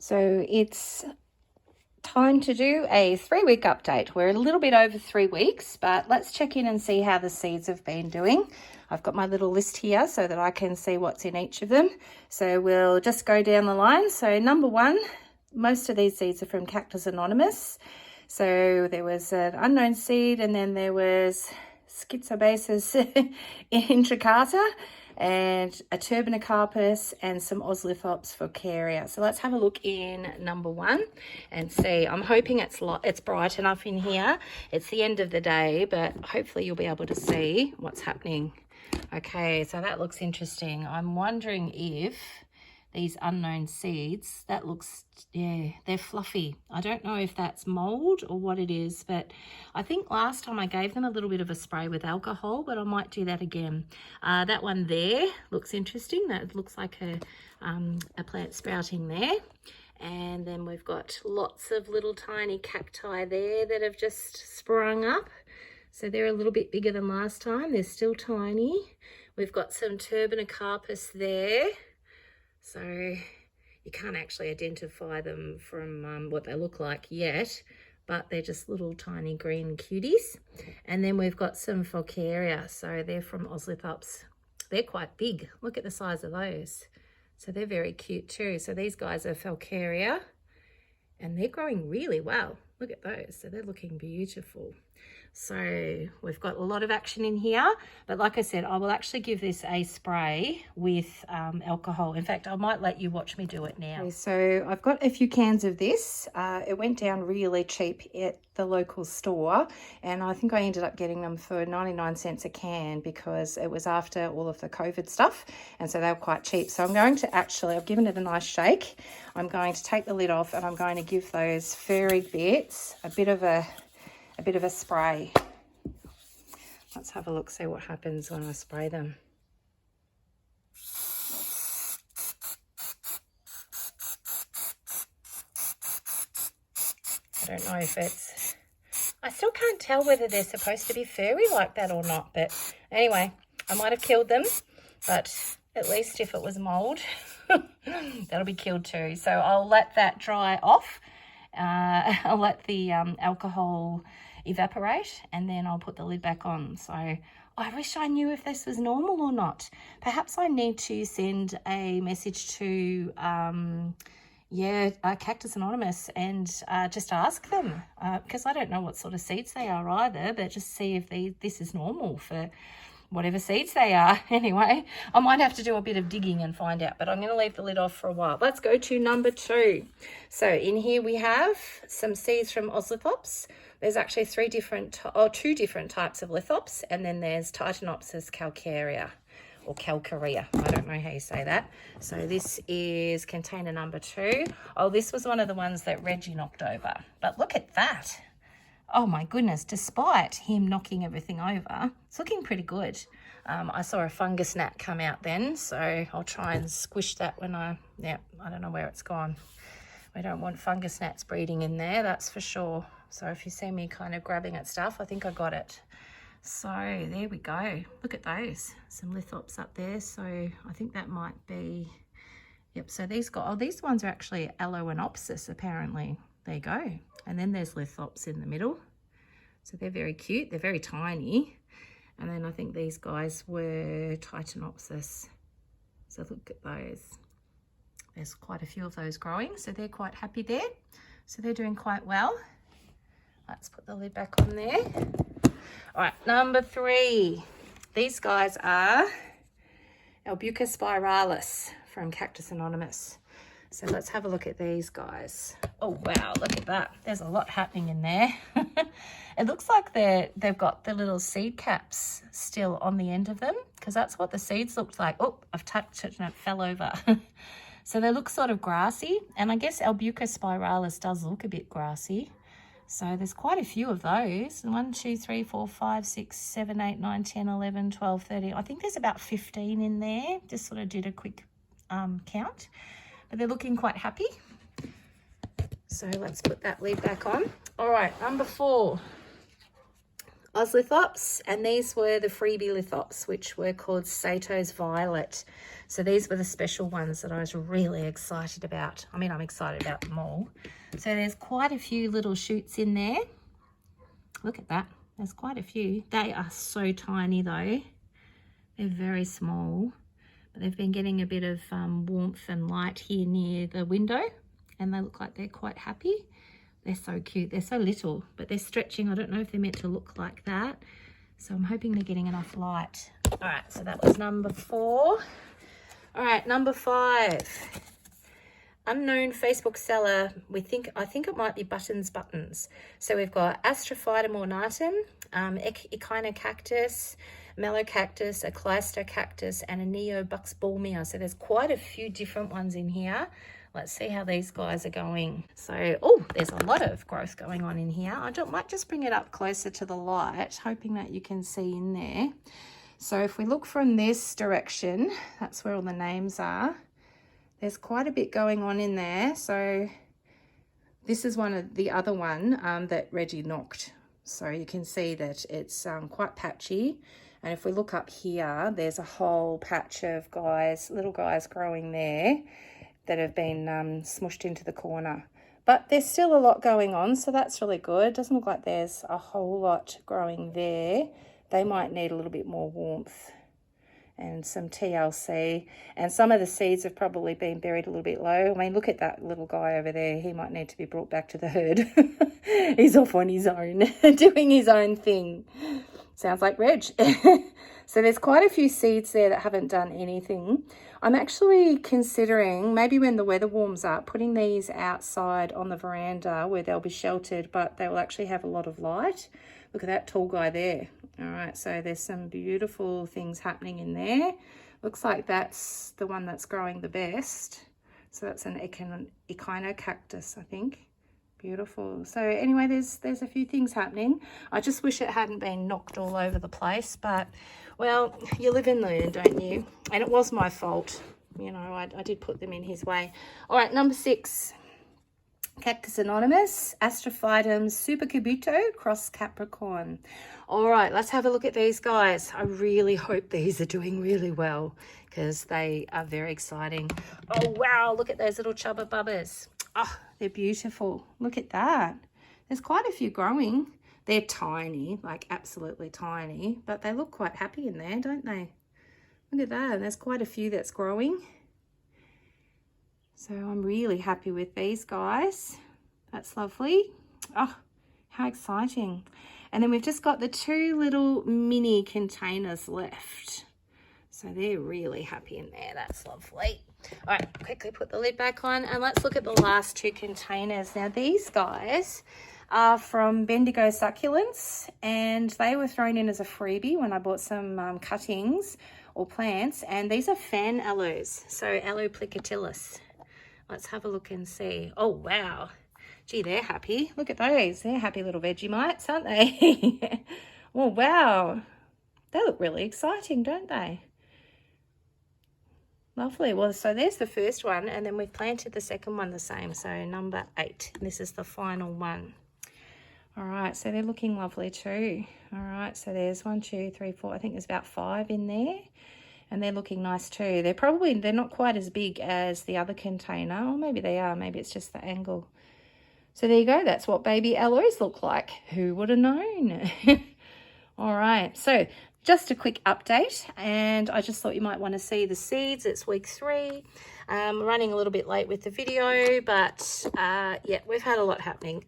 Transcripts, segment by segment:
So it's time to do a 3-week update. We're a little bit over 3 weeks, but let's check in and see how the seeds have been doing. I've got my little list here so that I can see what's in each of them. So we'll just go down the line. So number 1, most of these seeds are from Cactus Anonymous. So there was an unknown seed, and then there was Schizobasis intricata, and a Turbinocarpus, and some Oslithops falcaria. So let's have a look in number 1 and see. I'm hoping it's bright enough in here. It's the end of the day, but hopefully you'll be able to see what's happening. Okay, so that looks interesting. I'm wondering if these unknown seeds, that looks, yeah, they're fluffy. I don't know if that's mold or what it is, but I think last time I gave them a little bit of a spray with alcohol, but I might do that again. That one there looks interesting. That looks like a plant sprouting there. And then we've got lots of little tiny cacti there that have just sprung up. So they're a little bit bigger than last time. They're still tiny. We've got some Turbinocarpus there. So you can't actually identify them from what they look like yet, but they're just little tiny green cuties. And then we've got some Falcaria. So they're from Oslithops. They're quite big. Look at the size of those. So they're very cute too. So these guys are Falcaria, and they're growing really well. Look at those. So they're looking beautiful. So we've got a lot of action in here, but like I said, I will actually give this a spray with alcohol. In fact, I might let you watch me do it now. Okay, so I've got a few cans of this. It went down really cheap at the local store, and I think I ended up getting them for 99 cents a can because it was after all of the COVID stuff, and so they were quite cheap. So I'm going to I've given it a nice shake. I'm going to take the lid off, and I'm going to give those furry bits a bit of a spray. Let's have a look, see what happens when I spray them. I don't know if I still can't tell whether they're supposed to be furry like that or not, but anyway, I might have killed them, but at least if it was mold, that'll be killed too. So I'll let that dry off. I'll let the alcohol evaporate, and then I'll put the lid back on. So I wish I knew if this was normal or not. Perhaps I need to send a message to Cactus Anonymous and just ask them, because I don't know what sort of seeds they are either, but just see if this is normal for whatever seeds they are. Anyway, I might have to do a bit of digging and find out, but I'm going to leave the lid off for a while. Let's go to number 2. So in here we have some seeds from Oslithops. There's actually 2 different types of lithops, and then there's Titanopsis calcarea, or calcarea. I don't know how you say that. So this is container number 2. Oh, this was one of the ones that Reggie knocked over. But look at that. Oh my goodness, despite him knocking everything over, it's looking pretty good. I saw a fungus gnat come out then, so I'll try and squish that when I don't know where it's gone. We don't want fungus gnats breeding in there, that's for sure. So if you see me kind of grabbing at stuff, I think I got it. So there we go. Look at those. Some lithops up there. So I think that might be, yep. So these ones are actually Aloenopsis apparently. There you go. And then there's lithops in the middle. So they're very cute. They're very tiny. And then I think these guys were Titanopsis. So look at those. There's quite a few of those growing. So they're quite happy there. So they're doing quite well. Let's put the lid back on there. All right, number 3. These guys are Albuca spiralis from Cactus Anonymous. So let's have a look at these guys. Oh, wow, look at that. There's a lot happening in there. It looks like they've got the little seed caps still on the end of them, because that's what the seeds looked like. Oh, I've touched it and it fell over. So they look sort of grassy, and I guess Albuca spiralis does look a bit grassy. So there's quite a few of those. 1, 2, 3, 4, 5, 6, 7, 8, 9, 10, 11, 12, 13. I think there's about 15 in there. Just sort of did a quick count. But they're looking quite happy. So let's put that lid back on. All right, number 4. Oslithops, and these were the freebie lithops, which were called Sato's Violet. So these were the special ones that I was really excited about. I mean, I'm excited about them all. So there's quite a few little shoots in there. Look at that. There's quite a few. They are so tiny though. They're very small, but they've been getting a bit of warmth and light here near the window, and they look like they're quite happy. They're so cute. They're so little, but they're stretching. I don't know if they're meant to look like that. So I'm hoping they're getting enough light. All right, so that was number 4. All right, number 5. Unknown Facebook seller. I think it might be Buttons. So we've got Astrophytum ornatum, Echinocactus, Melocactus, a Cleistocactus, and a Neobuxbaumia. So there's quite a few different ones in here. Let's see how these guys are going. So, oh, there's a lot of growth going on in here. Might just bring it up closer to the light, hoping that you can see in there. So if we look from this direction, that's where all the names are. There's quite a bit going on in there. So this is the other one that Reggie knocked. So you can see that it's quite patchy. And if we look up here, there's a whole patch of little guys growing there that have been smushed into the corner. But there's still a lot going on, so that's really good. Doesn't look like there's a whole lot growing there. They might need a little bit more warmth and some TLC. And some of the seeds have probably been buried a little bit low. I mean, look at that little guy over there. He might need to be brought back to the herd. He's off on his own, doing his own thing. Sounds like Reg. So there's quite a few seeds there that haven't done anything. I'm actually considering, maybe when the weather warms up, putting these outside on the veranda where they'll be sheltered, but they will actually have a lot of light. Look at that tall guy there. All right, so there's some beautiful things happening in there. Looks like that's the one that's growing the best. So that's an Echinocactus, I think. Beautiful. So anyway, there's a few things happening. I just wish it hadn't been knocked all over the place, but well, you live and learn, don't you? And it was my fault. You know, I did put them in his way. All right, number 6. Cactus Anonymous, Astrophytum supercubuto, cross Capricorn. All right, let's have a look at these guys. I really hope these are doing really well because they are very exciting. Oh, wow, look at those little chubba bubbas. Oh, they're beautiful. Look at that. There's quite a few growing. They're tiny, like absolutely tiny, but they look quite happy in there, don't they? Look at that. There's quite a few that's growing. So I'm really happy with these guys. That's lovely. Oh, how exciting. And then we've just got the 2 little mini containers left. So they're really happy in there. That's lovely. All right, quickly put the lid back on and let's look at the last 2 containers. Now these guys are from Bendigo Succulents and they were thrown in as a freebie when I bought some cuttings or plants, and these are fan aloes, so Aloe plicatillus. Let's have a look and see. Oh, wow. Gee, they're happy. Look at those. They're happy little Vegemites, aren't they? Oh, wow. They look really exciting, don't they? Lovely. Well, so there's the first one, and then we've planted the second one the same. So number 8. This is the final one. All right, so they're looking lovely too. All right, so there's 1, 2, 3, 4. I think there's about 5 in there. And they're looking nice too. They're not quite as big as the other container. Or maybe they are. Maybe it's just the angle. So there you go. That's what baby aloes look like. Who would have known? All right. So just a quick update. And I just thought you might want to see the seeds. It's week 3. Running a little bit late with the video, but yeah, we've had a lot happening.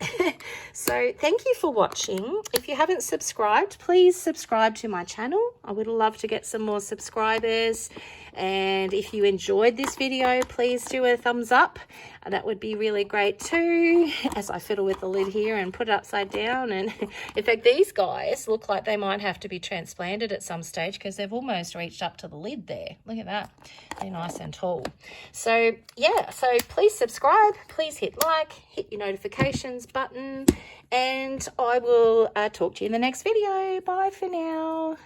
So thank you for watching. If you haven't subscribed, please subscribe to my channel. I would love to get some more subscribers. And if you enjoyed this video, please do a thumbs up. That would be really great too, as I fiddle with the lid here and put it upside down. And in fact, these guys look like they might have to be transplanted at some stage because they've almost reached up to the lid there. Look at that. They're nice and tall. So yeah, so please subscribe, please hit like, hit your notifications button, and I will talk to you in the next video. Bye for now.